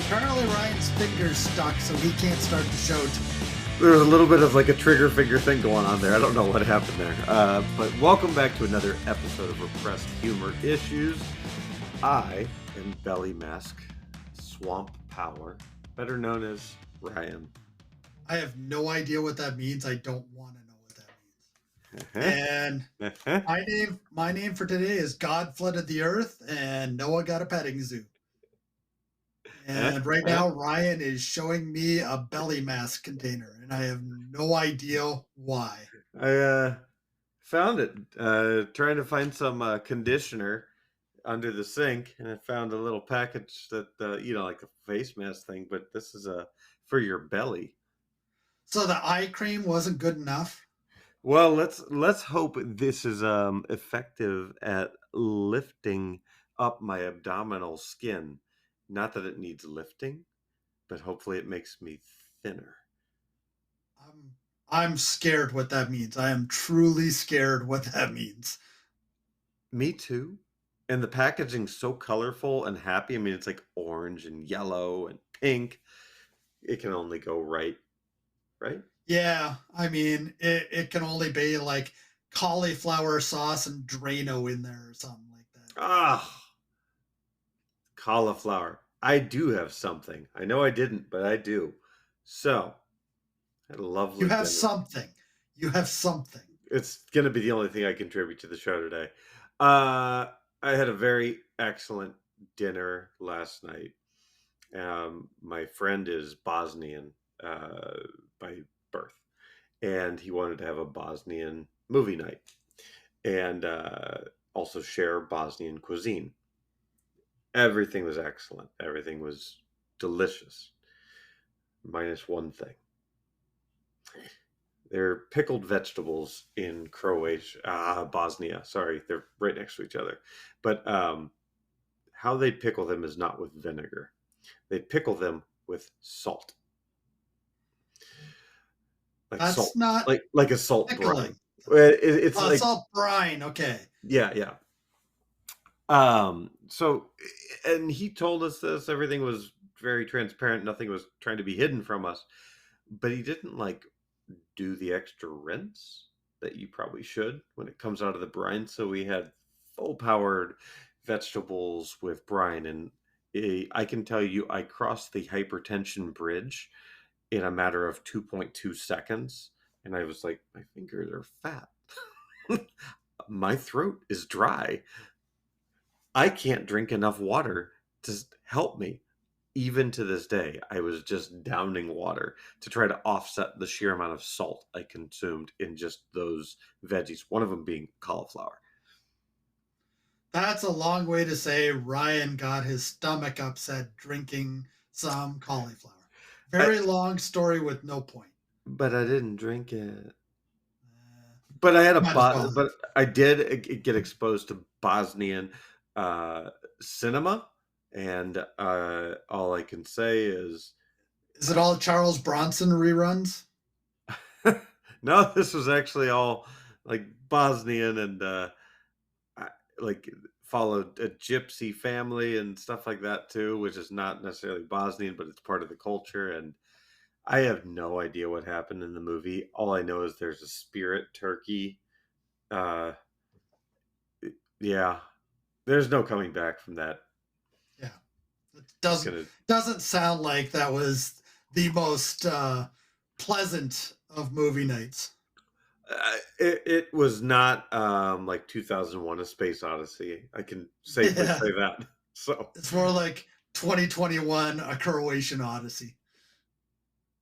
Apparently Ryan's finger's stuck, so he can't start the show. There was a little bit of like a trigger finger thing going on there. I don't know what happened there. But welcome back to another episode of Repressed Humor Issues. I am Belly Mask Swamp Power, better known as Ryan. I have no idea what that means. I don't want to know what that means. And my name for today is God Flooded the Earth, and Noah got a petting zoo. And right now, Ryan is showing me a belly mask container, and I have no idea why. I found it trying to find some conditioner under the sink, and I found a little package that like a face mask thing, but this is for your belly. So the eye cream wasn't good enough. Well, let's hope this is effective at lifting up my abdominal skin. Not that it needs lifting, but hopefully it makes me thinner. I'm scared what that means. I am truly scared what that means. Me too. And the packaging's so colorful and happy. I mean, it's like orange and yellow and pink. It can only go right? Yeah, I mean, it can only be like cauliflower sauce and Drano in there or something like that. Ah, cauliflower. I do have something. I know I didn't, but I do. So, I had a lovely You have dinner. something. You have something. It's going to be the only thing I contribute to the show today. I had a very excellent dinner last night. My friend is Bosnian by birth, and he wanted to have a Bosnian movie night and also share Bosnian cuisine. Everything was excellent. Everything was delicious, minus one thing. They're pickled vegetables in Bosnia. Sorry, they're right next to each other. But how they pickle them is not with vinegar. They pickle them with salt. Like That's salt, not like a salt pickling. brine. It's like salt brine. Okay. Yeah. So, and he told us this. Everything was very transparent. Nothing was trying to be hidden from us. But he didn't do the extra rinse that you probably should when it comes out of the brine. So we had full-powered vegetables with brine, and I can tell you, I crossed the hypertension bridge in a matter of 2.2 seconds, and I was like, my fingers are fat. My throat is dry. I can't drink enough water to help me. Even to this day, I was just downing water to try to offset the sheer amount of salt I consumed in just those veggies, one of them being cauliflower. That's a long way to say Ryan got his stomach upset drinking some cauliflower. Very long story with no point. But I didn't drink it. But I had but I did get exposed to Bosnian cinema. And all I can say is it all Charles Bronson reruns? No, this was actually all like Bosnian, and I followed a gypsy family and stuff like that too, which is not necessarily Bosnian, but it's part of the culture. And I have no idea what happened in the movie. All I know is there's a spirit turkey. Yeah, there's no coming back from that. It doesn't sound like that was the most pleasant of movie nights. It was not like 2001: A Space Odyssey. I can safely say that. So it's more like 2021: A Croatian Odyssey.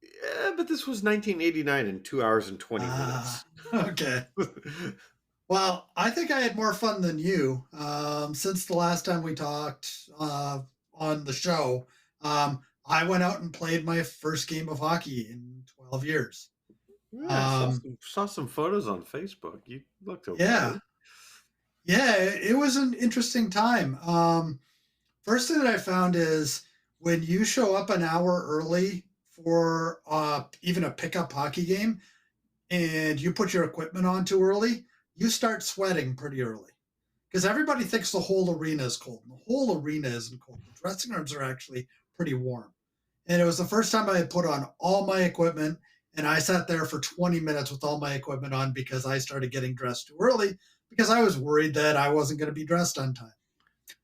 Yeah, but this was 1989 in 2 hours and 20 minutes. Okay. Well, I think I had more fun than you. Since the last time we talked on the show, I went out and played my first game of hockey in 12 years. Yeah, I saw some photos on Facebook. You looked okay. Yeah, it was an interesting time. First thing that I found is when you show up an hour early for even a pickup hockey game and you put your equipment on too early, you start sweating pretty early. Because everybody thinks the whole arena is cold. And the whole arena isn't cold. The dressing rooms are actually pretty warm. And it was the first time I had put on all my equipment, and I sat there for 20 minutes with all my equipment on because I started getting dressed too early because I was worried that I wasn't going to be dressed on time.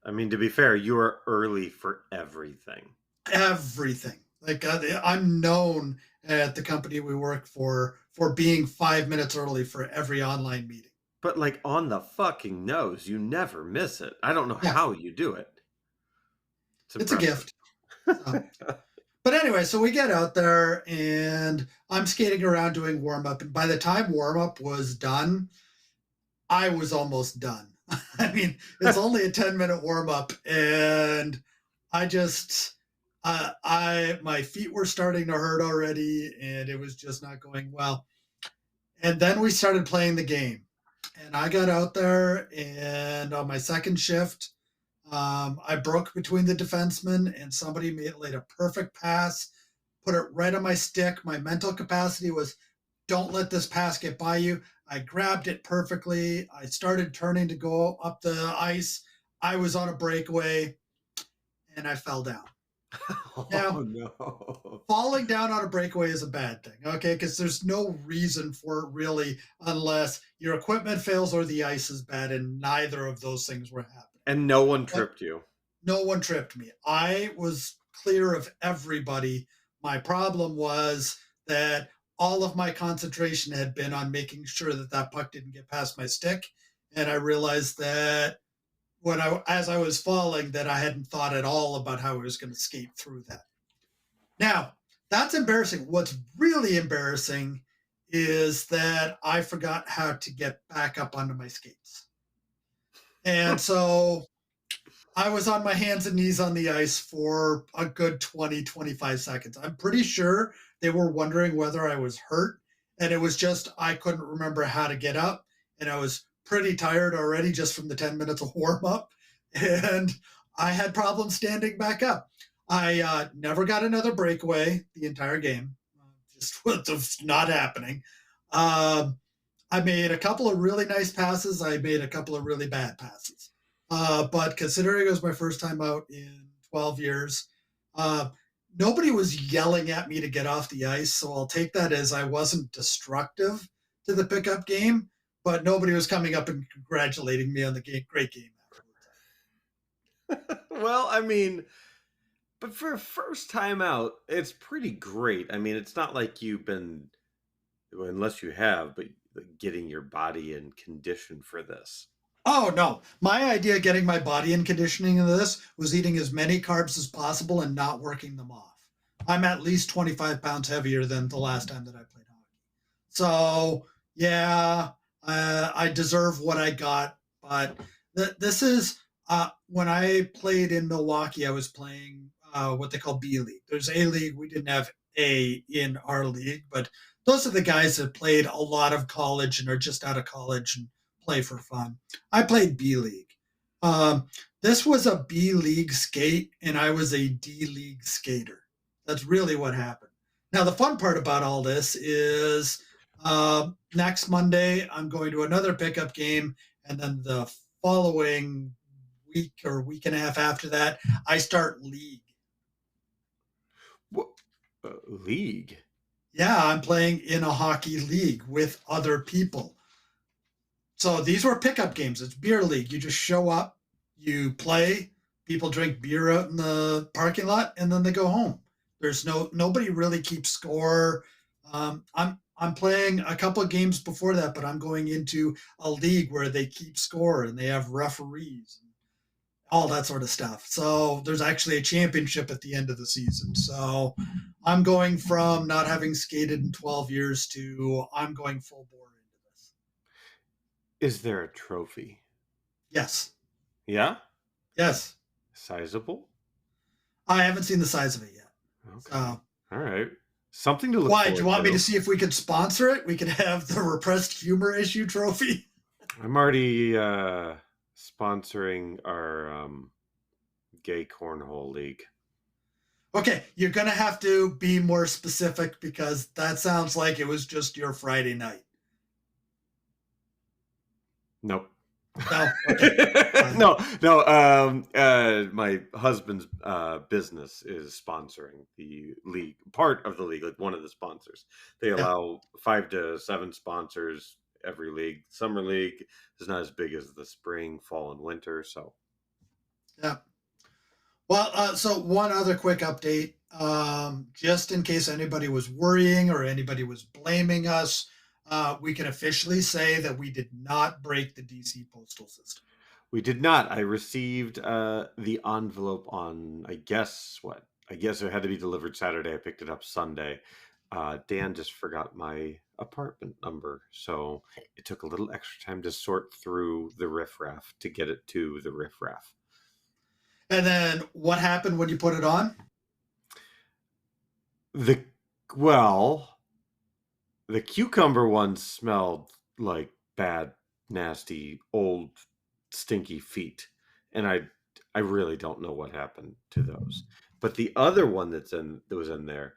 I mean, to be fair, you are early for everything. Everything. Like I'm known at the company we work for being 5 minutes early for every online meeting. But like on the fucking nose, you never miss it. I don't know Yeah, how you do it. It's it's a impressive. gift. So, but anyway, so we get out there and I'm skating around doing warm up. And by the time warm up was done, I was almost done. I mean, it's only a 10-minute warm up, and I just, my feet were starting to hurt already, and it was just not going well. And then we started playing the game, and I got out there, and on my second shift, I broke between the defensemen, and somebody laid a perfect pass, put it right on my stick. My mental capacity was, don't let this pass get by you. I grabbed it perfectly. I started turning to go up the ice. I was on a breakaway, and I fell down. Oh Now, no. falling down on a breakaway is a bad thing, okay? Because there's no reason for it really, unless your equipment fails or the ice is bad, and neither of those things were happening. And no one But tripped you. no one tripped me. I was clear of everybody. My problem was that all of my concentration had been on making sure that that puck didn't get past my stick, and I realized that as I was falling, that I hadn't thought at all about how I was going to skate through that. Now, that's embarrassing. What's really embarrassing is that I forgot how to get back up onto my skates. And so I was on my hands and knees on the ice for a good 20, 25 seconds. I'm pretty sure they were wondering whether I was hurt. And it was just, I couldn't remember how to get up. And I was pretty tired already just from the 10 minutes of warm up. And I had problems standing back up. I never got another breakaway the entire game. Just was not happening. Um, I made a couple of really nice passes. I made a couple of really bad passes. But considering it was my first time out in 12 years, uh, nobody was yelling at me to get off the ice. So I'll take that as I wasn't destructive to the pickup game, but nobody was coming up and congratulating me on the game, great game afterwards. Well, I mean, but for a first time out, it's pretty great. I mean, it's not like you've been, well, unless you have, but getting your body in condition for this. Oh no. My idea of getting my body in conditioning into this was eating as many carbs as possible and not working them off. I'm at least 25 pounds heavier than the last time that I played hockey. So yeah, I deserve what I got. But this is when I played in Milwaukee, I was playing what they call B League. There's A League. We didn't have A in our league, but those are the guys that played a lot of college and are just out of college and play for fun. I played B League. Um, this was a B League skate, and I was a D League skater. That's really what happened. Now, the fun part about all this is next Monday, I'm going to another pickup game, and then the following week or week and a half after that, I start league. What league? Yeah, I'm playing in a hockey league with other people. So these were pickup games. It's beer league. You just show up, you play, people drink beer out in the parking lot, and then they go home. There's nobody really keeps score. I'm playing a couple of games before that, but I'm going into a league where they keep score and they have referees and all that sort of stuff. So there's actually a championship at the end of the season. So I'm going from not having skated in 12 years to I'm going full bore into this. Is there a trophy? Yes. Yeah? Yes. Sizable? I haven't seen the size of it yet. Okay. So, All right. Something to look why? forward Do you want me to. to see if we could sponsor it? We could have the repressed humor issue trophy. I'm already sponsoring our gay cornhole league. Okay, you're going to have to be more specific because that sounds like it was just your Friday night. Nope. No, okay, fine. No, no. My husband's business is sponsoring the league, part of the league, like one of the sponsors. They Yeah, allow 5 to 7 sponsors every league. Summer league is not as big as the spring, fall, and winter. So yeah. Well, so one other quick update, just in case anybody was worrying or anybody was blaming us, we can officially say that we did not break the DC postal system. we did not. I received the envelope on, I guess what? I guess it had to be delivered Saturday. I picked it up Sunday. Dan just forgot my apartment number, so it took a little extra time to sort through the riffraff to get it to the riffraff. And then what happened when you put it on? The well, the cucumber one smelled like bad, nasty, old, stinky feet, and I really don't know what happened to those. But the other one that was in there,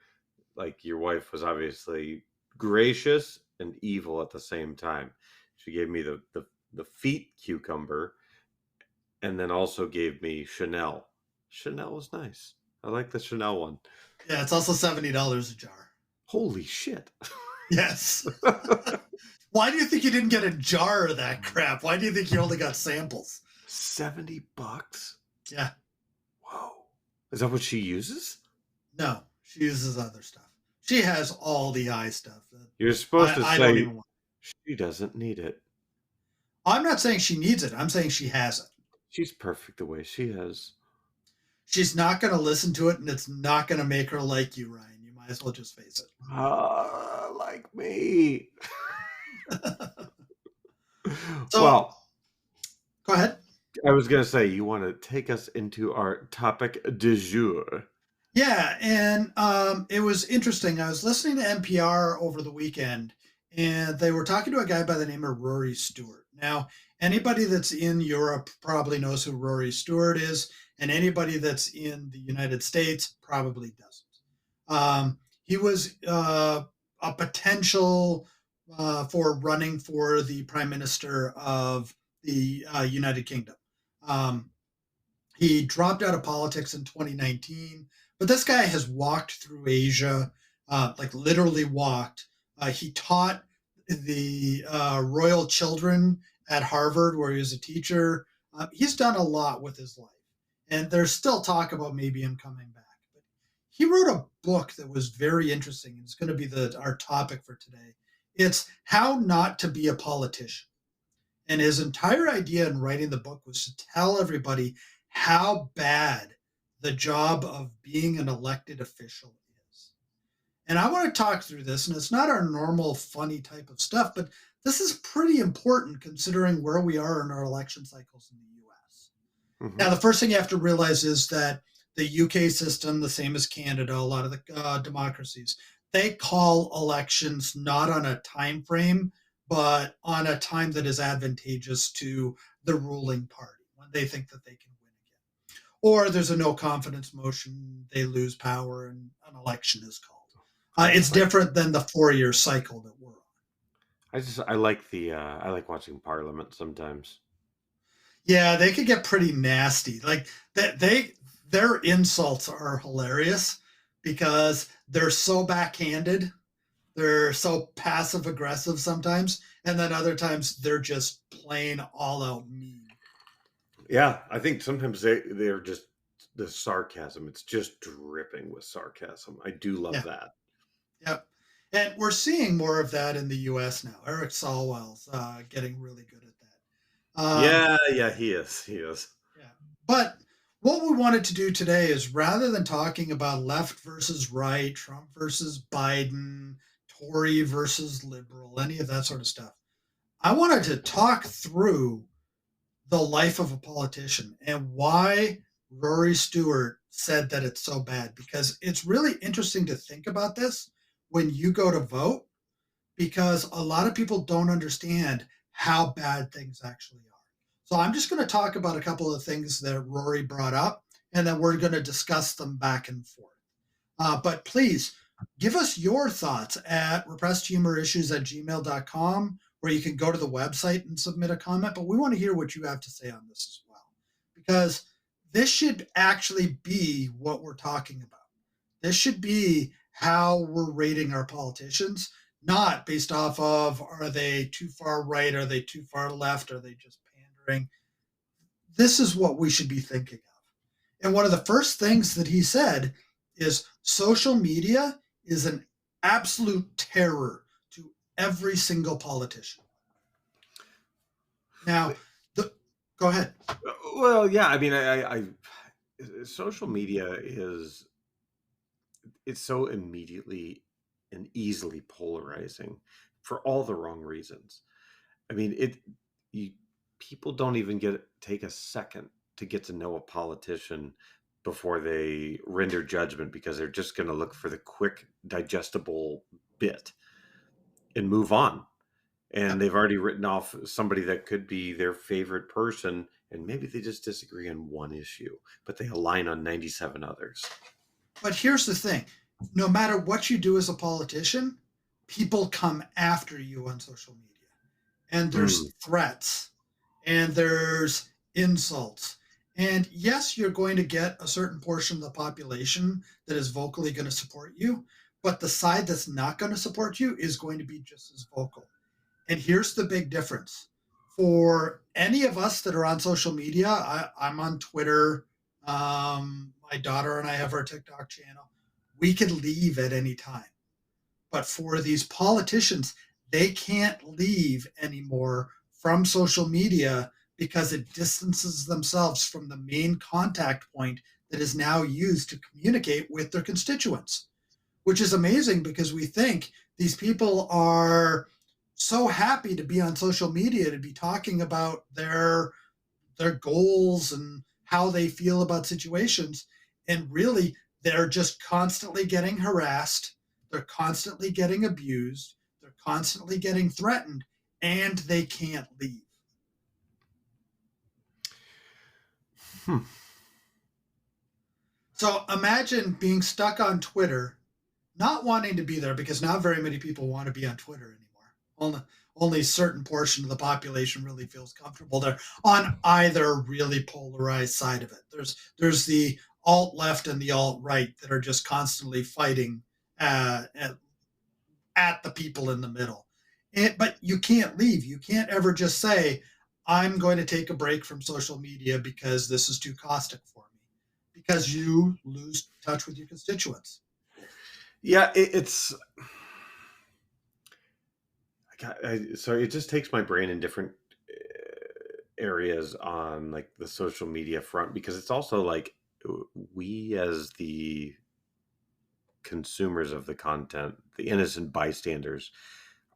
like your wife was obviously gracious and evil at the same time. She gave me the feet cucumber, and then also gave me Chanel. Chanel was nice. I like the Chanel one. Yeah, it's also $70 a jar. Holy shit. Yes. Why do you think you didn't get a jar of that crap? Why do you think you only got samples? $70? Yeah. Whoa. Is that what she uses? No, she uses other stuff. She has all the eye stuff. You're supposed to I don't say even want. she doesn't need it. I'm not saying she needs it. I'm saying she has it. She's perfect the way she is. She's not going to listen to it, and it's not going to make her like you, Ryan. You might as well just face it. Like me. So, Well, go ahead. I was going to say, you want to take us into our topic du jour. Yeah, and it was interesting. I was listening to NPR over the weekend, and they were talking to a guy by the name of Rory Stewart. Now, anybody that's in Europe probably knows who Rory Stewart is, and anybody that's in the United States probably doesn't. He was a potential for running for the Prime Minister of the United Kingdom. Um, he dropped out of politics in 2019, but this guy has walked through Asia, like literally walked. He taught the royal children at Harvard, where he was a teacher. He's done a lot with his life, and there's still talk about maybe him coming back. But he wrote a book that was very interesting, and it's going to be our topic for today. It's How Not to Be a Politician. And his entire idea in writing the book was to tell everybody how bad the job of being an elected official is. And I want to talk through this, and it's not our normal funny type of stuff, but this is pretty important considering where we are in our election cycles in the US. Now, the first thing you have to realize is that the UK system, the same as Canada, a lot of the democracies, they call elections not on a time frame, but on a time that is advantageous to the ruling party when they think that they can win again. Or there's a no confidence motion, they lose power, and an election is called. It's different than the 4-year cycle that we're on. I like I like watching Parliament sometimes. Yeah, they could get pretty nasty. Like their insults are hilarious because they're so backhanded. They're so passive aggressive sometimes, and then other times they're just plain all out mean. Yeah, I think sometimes they're just the sarcasm. It's just dripping with sarcasm. I do love Yeah. that. Yep. And we're seeing more of that in the US now. Eric Swalwell's getting really good at that. Yeah, he is. He is. Yeah. But what we wanted to do today is rather than talking about left versus right, Trump versus Biden, Tory versus liberal, any of that sort of stuff, I wanted to talk through the life of a politician and why Rory Stewart said that it's so bad, because it's really interesting to think about this when you go to vote, because a lot of people don't understand how bad things actually are. So I'm just going to talk about a couple of things that Rory brought up, and then we're going to discuss them back and forth. But please give us your thoughts at repressedhumorissues@gmail.com or you can go to the website and submit a comment. But we want to hear what you have to say on this as well, because this should actually be what we're talking about. This should be how we're rating our politicians, not based off of are they too far right, are they too far left, are they just pandering. This is what we should be thinking of. And one of the first things that he said is social media is an absolute terror to every single politician. Now, go ahead. Well, yeah, I mean, social media it's so immediately and easily polarizing for all the wrong reasons. I mean, you people don't even take a second to get to know a politician before they render judgment, because they're just going to look for the quick digestible bit and move on. And they've already written off somebody that could be their favorite person, and maybe they just disagree on one issue, but they align on 97 others. But here's the thing. No matter what you do as a politician, people come after you on social media. And there's threats, and there's insults. And yes, you're going to get a certain portion of the population that is vocally going to support you, but the side that's not going to support you is going to be just as vocal. And here's the big difference. For any of us that are on social media, I'm on Twitter. My daughter and I have our TikTok channel. We can leave at any time. But for these politicians, they can't leave anymore from social media because it distances themselves from the main contact point that is now used to communicate with their constituents, which is amazing because we think these people are so happy to be on social media, to be talking about their goals and how they feel about situations. And really, they're just constantly getting harassed. They're constantly getting abused. They're constantly getting threatened, and they can't leave. So imagine being stuck on Twitter, not wanting to be there, because not very many people want to be on Twitter anymore. Only a certain portion of the population really feels comfortable there on either really polarized side of it. There's the alt left and the alt right that are just constantly fighting at the people in the middle. But you can't leave. You can't ever just say, I'm going to take a break from social media because this is too caustic for me, because you lose touch with your constituents. Yeah, so it just takes my brain in different areas on like the social media front, because it's also like we as the consumers of the content, the innocent bystanders,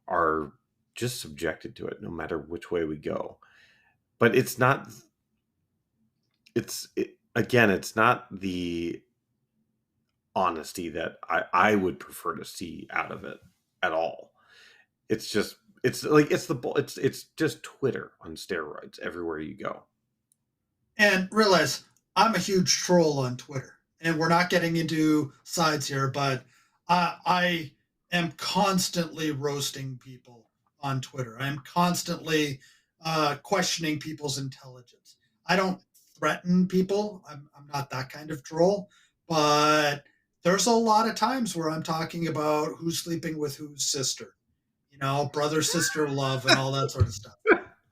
are just subjected to it no matter which way we go. But it's not the honesty that I would prefer to see out of it at all. It's just it's just Twitter on steroids everywhere you go. And realize I'm a huge troll on Twitter, and we're not getting into sides here, but I am constantly roasting people on Twitter. I'm constantly questioning people's intelligence. I don't threaten people. I'm not that kind of troll, but there's a lot of times where I'm talking about who's sleeping with whose sister, brother sister love and all that sort of stuff.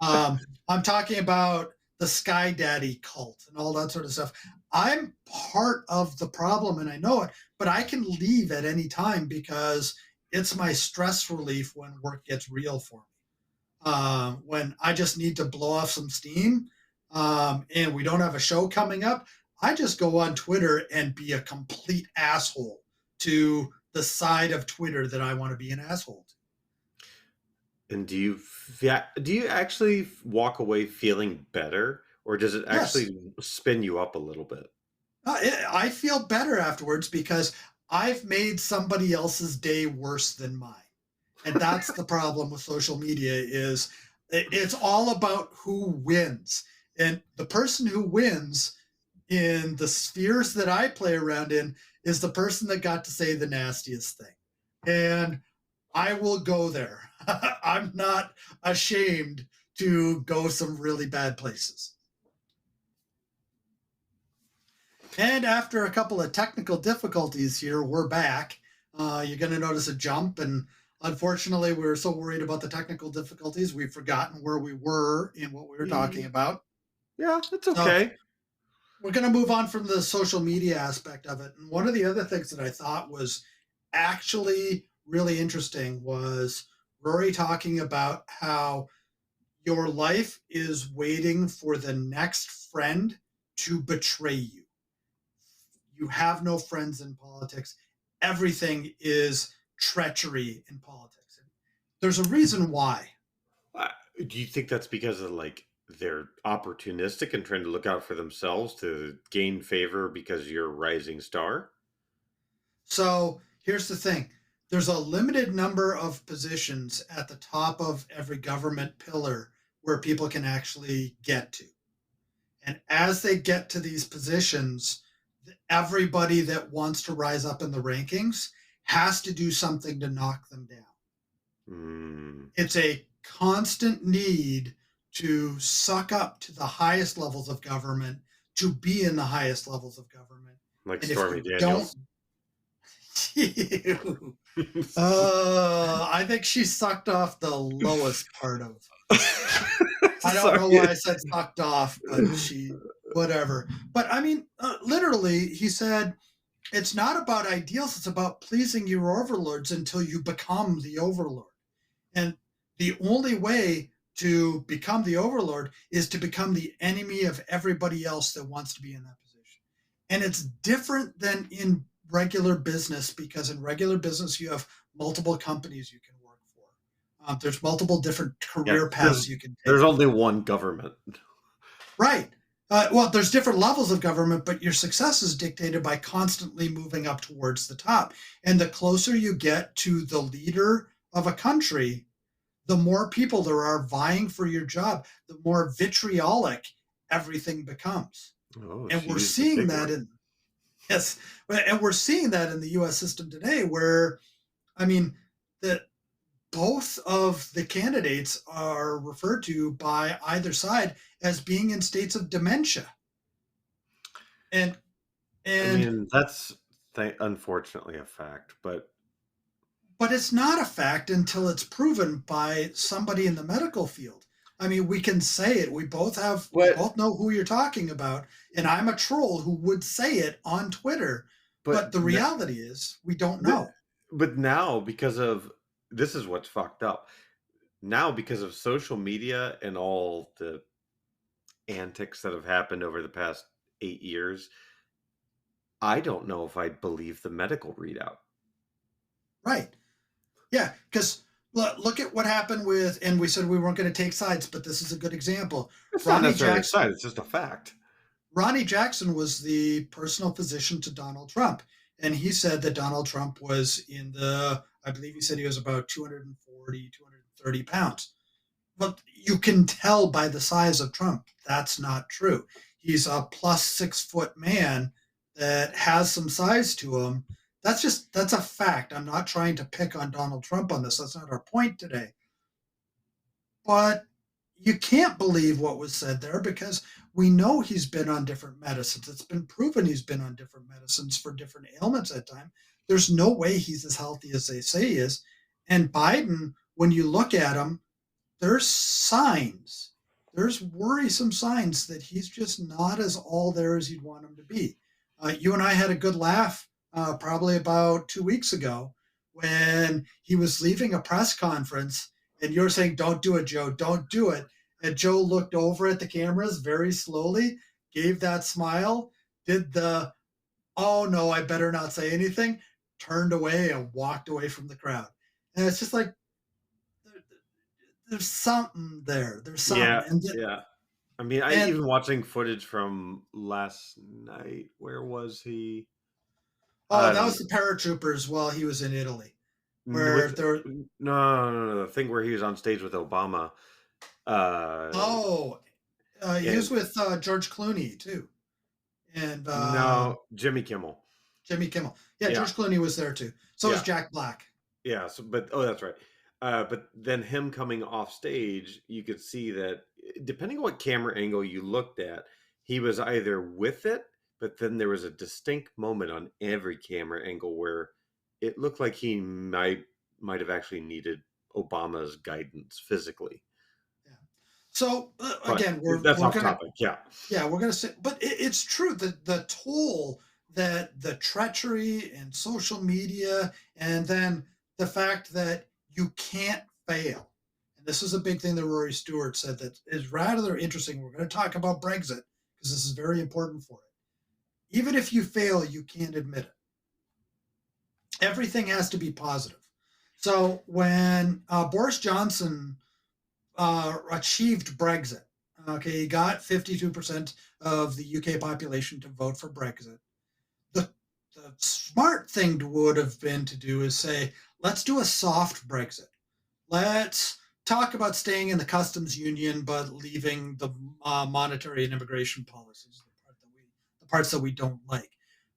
I'm talking about the Sky Daddy cult and all that sort of stuff. I'm part of the problem and I know it, but I can leave at any time because it's my stress relief when work gets real for me. When I just need to blow off some steam and we don't have a show coming up, I just go on Twitter and be a complete asshole to the side of Twitter that I want to be an asshole to. And do you actually walk away feeling better, or does it actually spin you up a little bit? I feel better afterwards because I've made somebody else's day worse than mine. And that's the problem with social media is it's all about who wins. And the person who wins in the spheres that I play around in is the person that got to say the nastiest thing. And I will go there. I'm not ashamed to go some really bad places. And after a couple of technical difficulties here, we're back. You're going to notice a jump. And unfortunately, we were so worried about the technical difficulties, we've forgotten where we were and what we were talking about. Yeah, it's So okay. we're going to move on from the social media aspect of it. And one of the other things that I thought was actually really interesting was Rory talking about how your life is waiting for the next friend to betray you. You have no friends in politics. Everything is treachery in politics. There's a reason why. Uh, do you think that's because of like they're opportunistic and trying to look out for themselves to gain favor because you're a rising star? So here's the thing, there's a limited number of positions at the top of every government pillar where people can actually get to. And as they get to these positions, everybody that wants to rise up in the rankings has to do something to knock them down. Mm, It's a constant need to suck up to the highest levels of government, to be in the highest levels of government. like And if Stormy you don't, Daniels. I think she sucked off the lowest part of. I don't know Sorry. why I said sucked off, but whatever. But I mean, literally, he said, it's not about ideals, it's about pleasing your overlords until you become the overlord. And the only way to become the overlord is to become the enemy of everybody else that wants to be in that position. And it's different than in regular business because in regular business, you have multiple companies you can work for. There's multiple different Yeah, career paths you can there's take. only one government. Right. Well, there's different levels of government, but your success is dictated by constantly moving up towards the top. And the closer you get to the leader of a country, the more people there are vying for your job, the more vitriolic everything becomes. Oh, And she we're used the seeing big that word. in yes, and we're seeing that in the US system today where I mean that both of the candidates are referred to by either side as being in states of dementia. And I and mean, that's unfortunately a fact, but but it's not a fact until it's proven by somebody in the medical field. I mean, we can say it. We what? both know who you're talking about, and I'm a troll who would say it on Twitter. But But the reality is, we don't but know. but now because of this is what's fucked up. Now because of social media and all the antics that have happened over the past 8 years, I don't know if I'd believe the medical readout. Right? Yeah, because look at what happened with, and we said we weren't going to take sides, but this is a good example. It's not Ronnie necessarily Jackson. excited; it's just a fact. Ronnie Jackson was the personal physician to Donald Trump. And he said that Donald Trump was in the, I believe he said he was about 240, 230 pounds. But you can tell by the size of Trump, that's not true. He's a plus 6 foot man that has some size to him. That's a fact. I'm not trying to pick on Donald Trump on this. That's not our point today. But you can't believe what was said there because we know he's been on different medicines. It's been proven he's been on different medicines for different ailments at time. There's no way he's as healthy as they say he is. And Biden, when you look at him, there's signs. There's worrisome signs that he's just not as all there as you'd want him to be. You and I had a good laugh probably about 2 weeks ago when he was leaving a press conference and you're saying, "Don't do it, Joe, don't do it." And Joe looked over at the cameras very slowly, gave that smile, did the, "Oh no, I better not say anything," turned away and walked away from the crowd. And it's just like, there's something there. There's something. Yeah, yeah. I mean, I And even watching footage from last night. Where was he? oh, I that don't was the paratroopers while he was in Italy, know. where With there. no, the thing where he was on stage with Obama. Uh, Oh, he was and with George Clooney too, and no, Jimmy Kimmel. Jimmy Kimmel. Yeah, Yeah, George Clooney was there too. So was yeah, Jack Black. Yeah, so but oh, that's right. But then him coming off stage, you could see that depending on what camera angle you looked at, he was either with it, but then there was a distinct moment on every camera angle where it looked like he might have actually needed Obama's guidance physically. Yeah. So But again, that's we're off gonna topic. Yeah. yeah we're gonna say, but it's true that the toll that the treachery and social media, and then the fact that you can't fail. And this is a big thing that Rory Stewart said that is rather interesting. We're going to talk about Brexit because this is very important for it. Even if you fail, you can't admit it. Everything has to be positive. So when Boris Johnson achieved Brexit, okay, he got 52% of the UK population to vote for Brexit. The, the smart thing would have been to do is say, let's do a soft Brexit. Let's talk about staying in the customs union, but leaving the monetary and immigration policies, the parts that we don't like.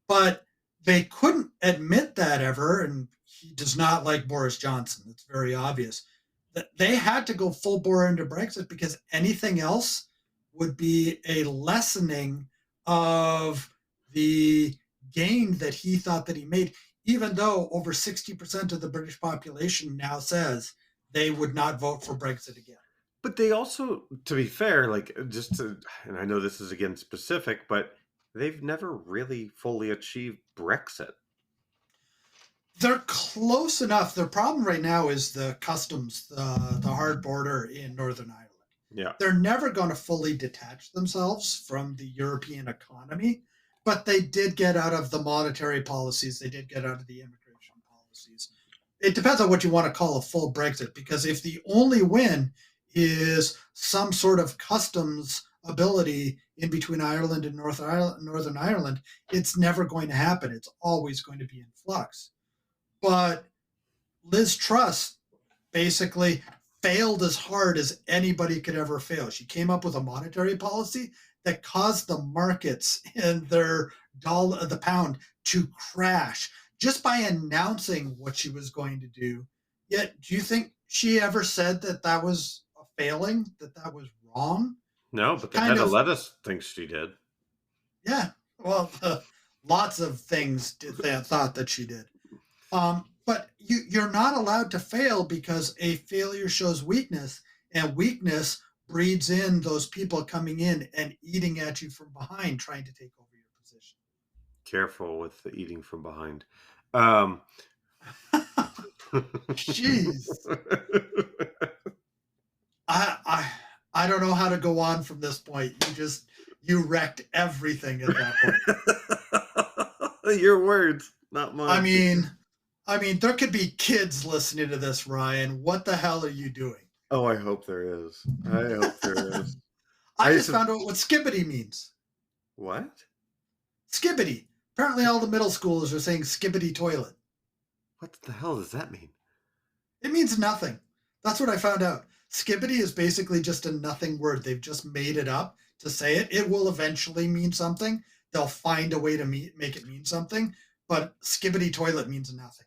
But they couldn't admit that ever, and he does not like Boris Johnson. It's very obvious that they had to go full bore into Brexit because anything else would be a lessening of the gain that he thought that he made, even though over 60% of the British population now says they would not vote for Brexit again. But they also, to be fair, like just to, and I know this is again specific, but they've never really fully achieved Brexit. They're close enough. Their problem right now is the customs, the hard border in Northern Ireland. Yeah. They're never going to fully detach themselves from the European economy, but they did get out of the monetary policies. They did get out of the immigration policies. It depends on what you want to call a full Brexit, because if the only win is some sort of customs ability in between Ireland and Northern Ireland, it's never going to happen. It's always going to be in flux. But Liz Truss basically failed as hard as anybody could ever fail. She came up with a monetary policy that caused the markets and their dollar, the pound, to crash just by announcing what she was going to do. Yet, do you think she ever said that that was a failing, that that was wrong? No, She but the kind head of of, lettuce thinks she did. yeah, well, lots of things they thought that she did. But you're not allowed to fail because a failure shows weakness, and weakness breeds in those people coming in and eating at you from behind, trying to take over your position. Careful with the eating from behind. Um, Jeez, I, I I don't know how to go on from this point. You wrecked everything at that point. Your words, not I mine. mean, I mean, there could be kids listening to this, Ryan. What the hell are you doing? Oh, I hope there is. I hope there is. I I used just to. found out what skibbity means. What? Skibbity. Apparently, all the middle schoolers are saying skibbity toilet. What the hell does that mean? It means nothing. That's what I found out. Skibbity is basically just a nothing word. They've just made it up to say it. It will eventually mean something. They'll find a way to make it mean something. But skibbity toilet means nothing.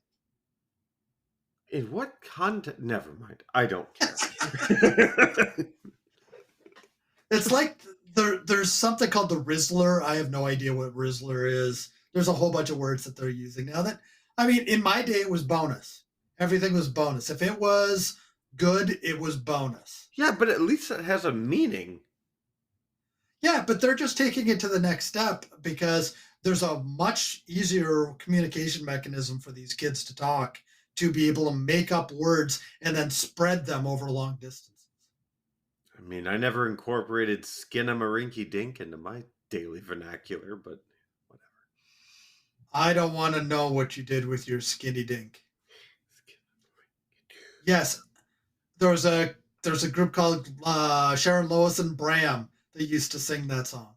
In what context? Never mind. I don't care. It's like there's something called the Rizzler. I have no idea what Rizzler is. There's a whole bunch of words that they're using now. That I mean, in my day, it was bonus. Everything was bonus. If it was good, it was bonus. Yeah, but at least it has a meaning. Yeah, but they're just taking it to the next step because there's a much easier communication mechanism for these kids to talk, to be able to make up words and then spread them over long distances. I mean, I never incorporated skinamarinky dink into my daily vernacular, but whatever. I don't want to know what you did with your skinny dink. Yes, there's a group called Sharon Lois and Bram that used to sing that song.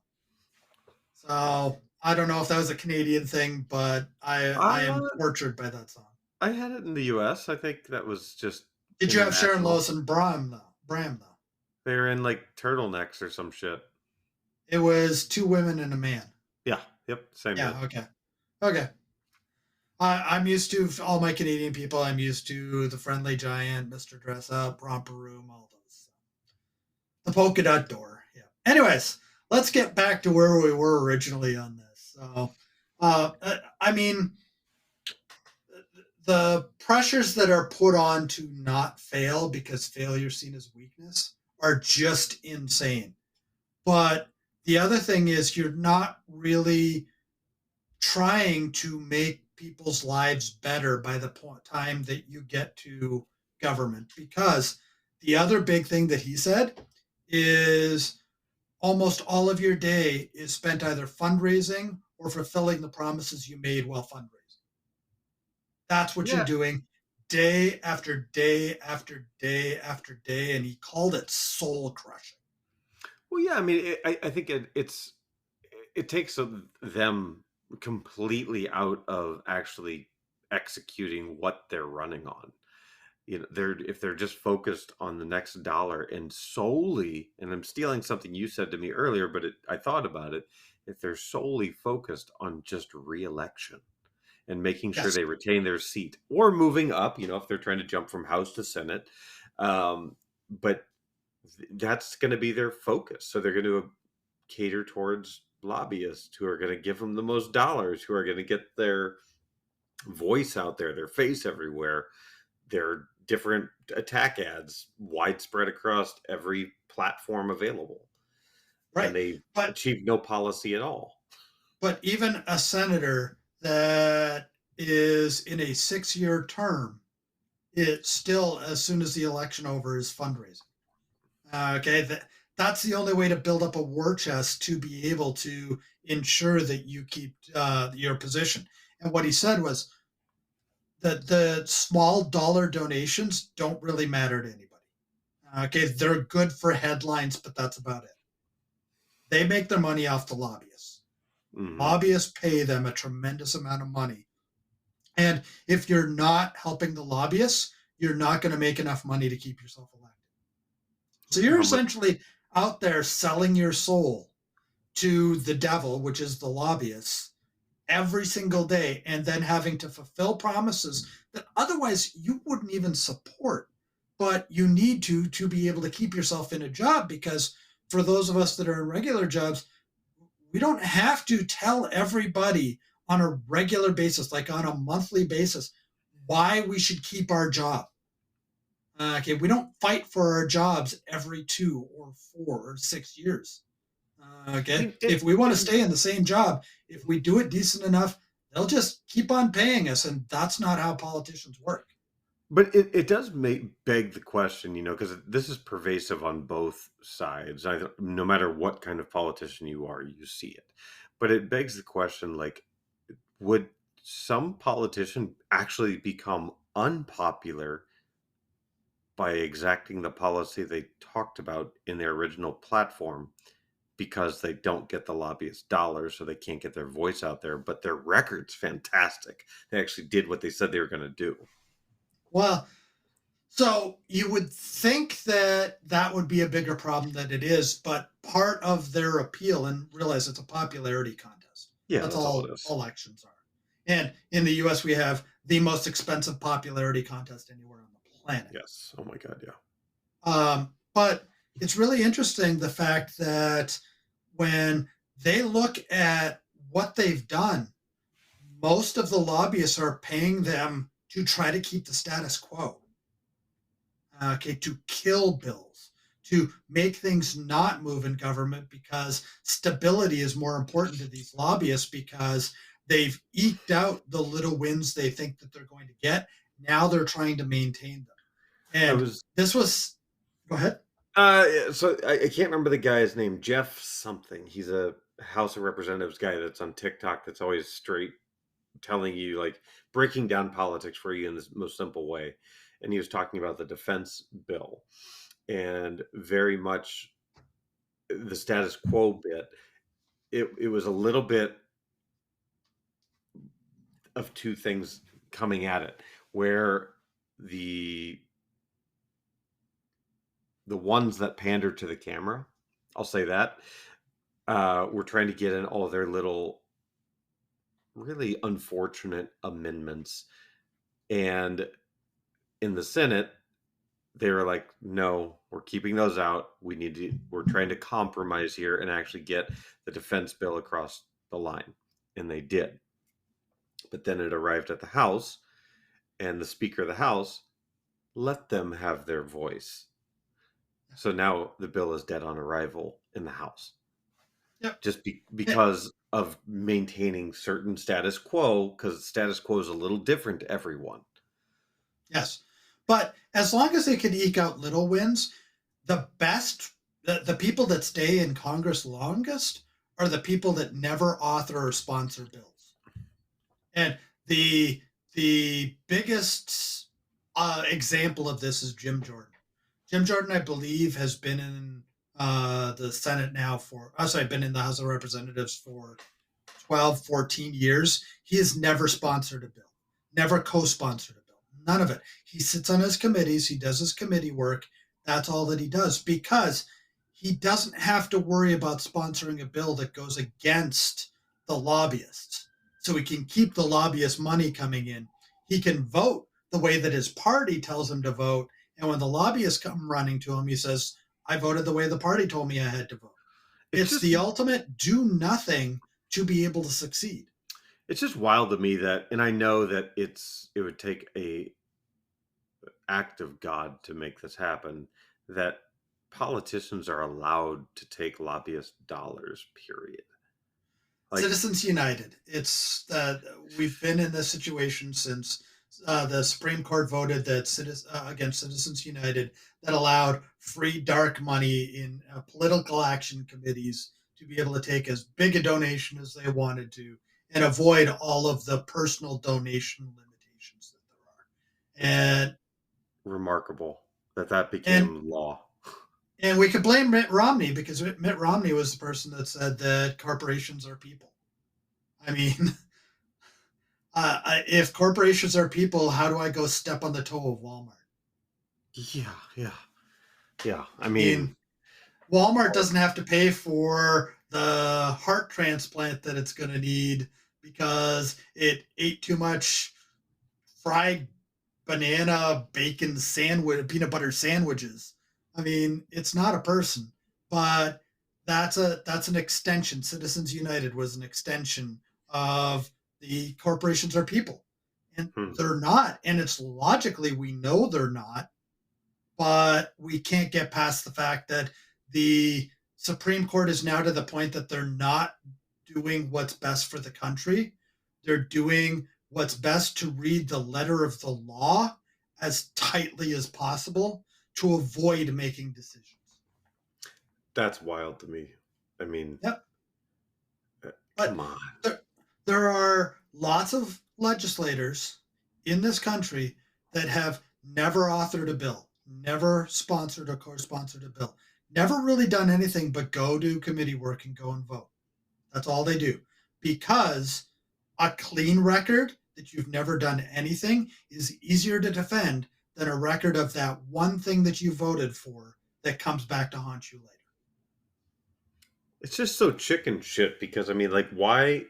So I don't know if that was a Canadian thing, but I am Uh, tortured by that song. I had it in the US. I think that was just Did you have Sharon international. Lois and Bram though? Bram though. They were in like turtlenecks or some shit. It was two women and a man. Yeah. Yep. Same Yeah. bit. Okay. Okay. I'm used to all my Canadian people. I'm used to the Friendly Giant, Mr. Dress Up, Romper Room, all those. The polka dot door. Yeah. Anyways, let's get back to where we were originally on this. So, I mean, the pressures that are put on to not fail because failure is seen as weakness are just insane. But the other thing is, you're not really trying to make people's lives better by the time that you get to government. Because the other big thing that he said is almost all of your day is spent either fundraising or fulfilling the promises you made while fundraising. That's what you're Yeah. doing day after day after day after day. And he called it soul crushing. Well, yeah. I mean, I think it takes them completely out of actually executing what they're running on. You know, they're if they're just focused on the next dollar and solely, and I'm stealing something you said to me earlier, but I thought about it. If they're solely focused on just reelection and making sure Yes. they retain their seat or moving up, if they're trying to jump from House to Senate, but that's going to be their focus. So they're going to cater towards lobbyists who are going to give them the most dollars, who are going to get their voice out there, their face everywhere, their different attack ads widespread across every platform available. And Right. they But achieve no policy at all. even a senator that is in a 6-year term, it still, as soon as the election over, is fundraising. Okay, that's the only way to build up a war chest to be able to ensure that you keep your position. And what he said was that the small dollar donations don't really matter to anybody. Okay, they're good for headlines, but that's about it. They make their money off the lobbyists. Hmm. Lobbyists pay them a tremendous amount of money. And if you're not helping the lobbyists, you're not going to make enough money to keep yourself elected. So you're How much? essentially out there selling your soul to the devil, which is the lobbyists, every single day, and then having to fulfill promises that otherwise you wouldn't even support. But you need to be able to keep yourself in a job, because for those of us that are in regular jobs, we don't have to tell everybody on a regular basis, like on a monthly basis, why we should keep our job. Okay, we don't fight for our jobs every 2 or 4 or 6 years. I Okay, mean, if we want to didn't stay in the same job, if we do it decent enough, they'll just keep on paying us, and that's not how politicians work. but it does beg the question, because this is pervasive on both sides. No matter what kind of politician you are, you see it. But it begs the question, like, would some politician actually become unpopular by exacting the policy they talked about in their original platform because they don't get the lobbyist dollars, so they can't get their voice out there, but their record's fantastic. They actually did what they said they were going to do. Well, so you would think that that would be a bigger problem than it is, but part of their appeal, and realize it's a popularity contest. Yeah, That's that's all it all is. elections are. And in the US, we have the most expensive popularity contest anywhere on the planet. Yes. Oh my God. Yeah. But it's really interesting the fact that when they look at what they've done, most of the lobbyists are paying them to try to keep the status quo, okay, to kill bills, to make things not move in government, because stability is more important to these lobbyists, because they've eked out the little wins they think that they're going to get. Now they're trying to maintain them. I And was this was, go ahead. so I can't remember the guy's name, Jeff something. He's a House of Representatives guy that's on TikTok that's always straight telling you, like, breaking down politics for you in this most simple way. And he was talking about the defense bill and very much the status quo bit. It was a little bit of two things coming at it, where the the ones that pander to the camera, I'll say that, were trying to get in all their little really unfortunate amendments. And in the Senate, they were like, no, we're keeping those out. We're trying to compromise here and actually get the defense bill across the line. And they did. But then it arrived at the House, and the Speaker of the House let them have their voice. So now the bill is dead on arrival in the House. Yep. Just because of maintaining certain status quo, because status quo is a little different to everyone. Yes. But as long as they can eke out little wins, the people that stay in Congress longest are the people that never author or sponsor bills. And the biggest example of this is Jim Jordan. Jim Jordan, I believe, has been in the Senate now been in the House of Representatives for 12, 14 years. He has never sponsored a bill, never co-sponsored a bill, none of it. He sits on his committees, he does his committee work. That's all that he does, because he doesn't have to worry about sponsoring a bill that goes against the lobbyists. So he can keep the lobbyist money coming in. He can vote the way that his party tells him to vote. And when the lobbyists come running to him, he says, I voted the way the party told me I had to vote. It's the ultimate do nothing to be able to succeed. It's just wild to me that, and I know that it would take a act of God to make this happen, that politicians are allowed to take lobbyist dollars, period. Like, Citizens United. It's we've been in this situation since the Supreme Court voted that against Citizens United, that allowed free dark money in political action committees to be able to take as big a donation as they wanted to and avoid all of the personal donation limitations that there are. And remarkable that became law. And we could blame Mitt Romney, because Mitt Romney was the person that said that corporations are people. I mean, if corporations are people, how do I go step on the toe of Walmart? Yeah. I mean, Walmart doesn't have to pay for the heart transplant that it's going to need because it ate too much fried banana bacon sandwich, peanut butter sandwiches. I mean, it's not a person, but that's an extension. Citizens United was an extension of the corporations are people, and they're not. And it's logically, we know they're not, but we can't get past the fact that the Supreme Court is now to the point that they're not doing what's best for the country. They're doing what's best to read the letter of the law as tightly as possible to avoid making decisions. That's wild to me. I mean, yep. Come on. There are lots of legislators in this country that have never authored a bill, never sponsored or co-sponsored a bill, never really done anything but go do committee work and go and vote. That's all they do. Because a clean record that you've never done anything is easier to defend than a record of that one thing that you voted for that comes back to haunt you later. It's just so chicken shit, because I mean, like, why,